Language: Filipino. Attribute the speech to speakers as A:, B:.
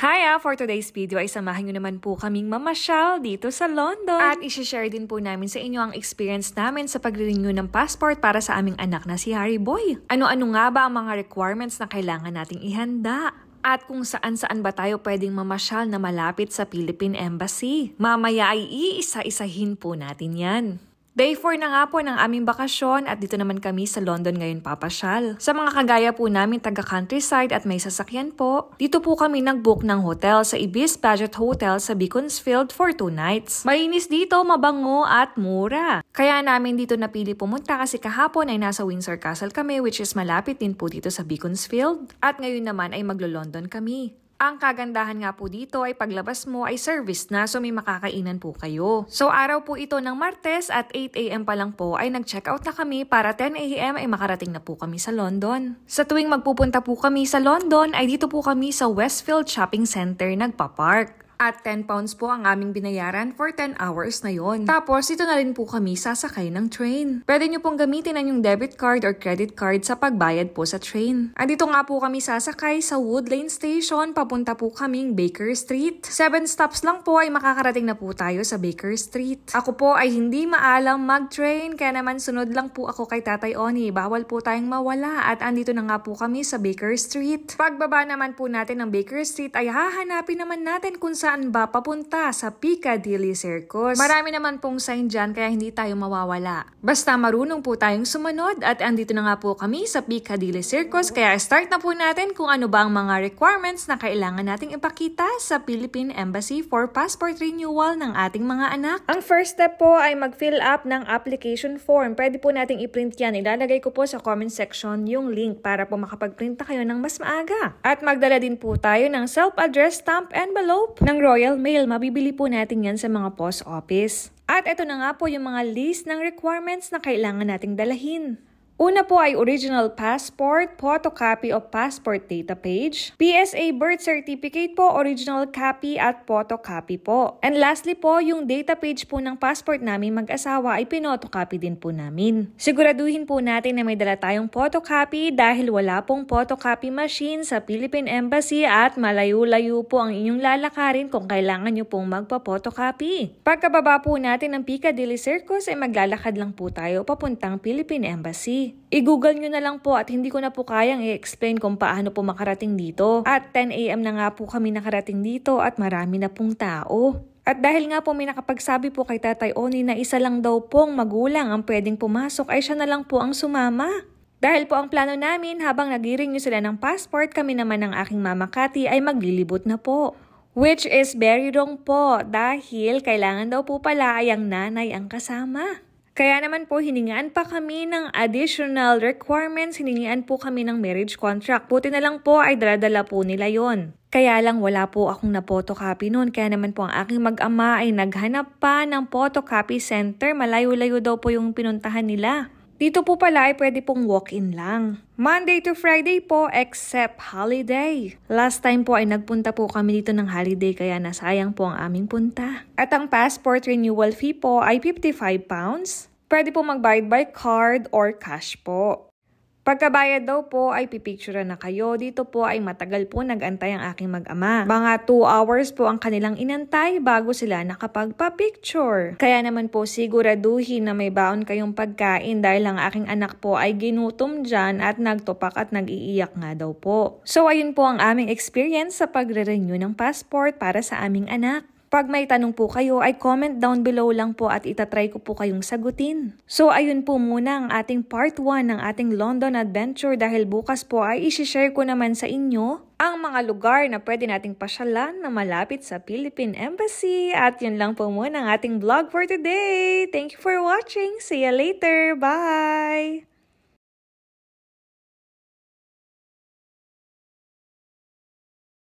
A: Hiya! For today's video ay samahan nyo naman po kaming mamasyal dito sa London. At isi-share din po namin sa inyo ang experience namin sa pag-renew ng passport para sa aming anak na si Harry Boy. Ano-ano nga ba ang mga requirements na kailangan nating ihanda? At kung saan-saan ba tayo pwedeng mamasyal na malapit sa Philippine Embassy? Mamaya ay iisa-isahin po natin yan. Day 4 na nga po ng aming bakasyon at dito naman kami sa London ngayon papasyal. Sa mga kagaya po namin taga-countryside at may sasakyan po, dito po kami nag-book ng hotel sa Ibis Budget Hotel sa Beaconsfield for 2 nights. Malinis dito, mabango at mura. Kaya namin dito napili pumunta kasi kahapon ay nasa Windsor Castle kami which is malapit din po dito sa Beaconsfield. At ngayon naman ay maglo-London kami. Ang kagandahan nga po dito ay paglabas mo ay service na so may makakainan po kayo. So araw po ito ng Martes at 8 AM pa lang po ay nag-check out na kami para 10 AM ay makarating na po kami sa London. Sa tuwing magpupunta po kami sa London ay dito po kami sa Westfield Shopping Center nagpa-park. At £10 po ang aming binayaran for 10 hours na yon. Tapos, ito na rin po kami sasakay ng train. Pwede nyo pong gamitin ang yung debit card or credit card sa pagbayad po sa train. Andito nga po kami sasakay sa Wood Lane Station, papunta po kaming Baker Street. 7 stops lang po ay makakarating na po tayo sa Baker Street. Ako po ay hindi maalam mag-train, kaya naman sunod lang po ako kay Tatay Oni. Bawal po tayong mawala at andito na nga po kami sa Baker Street. Pagbaba naman po natin ng Baker Street ay hahanapin naman natin kung saan ba papunta sa Piccadilly Circus. Marami naman pong sign dyan kaya hindi tayo mawawala. Basta marunong po tayong sumunod at andito na nga po kami sa Piccadilly Circus kaya start na po natin kung ano ba ang mga requirements na kailangan nating ipakita sa Philippine Embassy for passport renewal ng ating mga anak. Ang first step po ay mag-fill up ng application form. Pwede po nating i-print yan. Ilalagay ko po sa comment section yung link para po makapag-print na kayo ng mas maaga. At magdala din po tayo ng self-addressed stamp envelope ng Royal Mail. Mabibili po natin yan sa mga post office. At ito na nga po yung mga list ng requirements na kailangan nating dalahin. Una po ay original passport, photocopy of passport data page, PSA birth certificate po, original copy at photocopy po. And lastly po, yung data page po ng passport namin mag-asawa ay pinotocopy din po namin. Siguraduhin po natin na may dala tayong photocopy dahil wala pong photocopy machine sa Philippine Embassy at malayo-layo po ang inyong lalakarin kung kailangan nyo pong magpa-photocopy. Pagkababa po natin ng Piccadilly Circus ay maglalakad lang po tayo papuntang Philippine Embassy. I-google nyo na lang po at hindi ko na po kayang i-explain kung paano po makarating dito. At 10 AM na nga po kami nakarating dito at marami na pong tao. At dahil nga po may nakapagsabi po kay Tatay Oni na isa lang daw pong magulang ang pwedeng pumasok ay siya na lang po ang sumama. Dahil po ang plano namin habang nag-i-renew sila ng passport, kami naman ng aking mama Cathy ay maglilibot na po. Which is very wrong po dahil kailangan daw po pala ay ang nanay ang kasama. Kaya naman po hiningaan pa kami ng additional requirements, hiningaan po kami ng marriage contract. Buti na lang po ay dala-dala po nila yon. Kaya lang wala po akong na-photocopy noon. Kaya naman po ang aking mag-ama ay naghanap pa ng photocopy center. Malayo-layo daw po yung pinuntahan nila. Dito po pala ay pwede pong walk-in lang. Monday to Friday po except holiday. Last time po ay nagpunta po kami dito ng holiday kaya nasayang po ang aming punta. At ang passport renewal fee po ay £55. Pwede po magbayad by card or cash po. Pagkabayad daw po ay pipicture na kayo. Dito po ay matagal po nag-antay ang aking mag-ama. Mga 2 hours po ang kanilang inantay bago sila nakapagpa-picture. Kaya naman po siguraduhin na may baon kayong pagkain dahil ang aking anak po ay ginutom dyan at nagtupak at nag-iiyak nga daw po. So ayun po ang aming experience sa pagre-renew ng passport para sa aming anak. Pag may tanong po kayo ay comment down below lang po at itatry ko po kayong sagutin. So ayun po muna ang ating part 1 ng ating London adventure dahil bukas po ay isi-share ko naman sa inyo ang mga lugar na pwede nating pasyalan na malapit sa Philippine Embassy. At yun lang po muna ang ating vlog for today. Thank you for watching. See you later. Bye!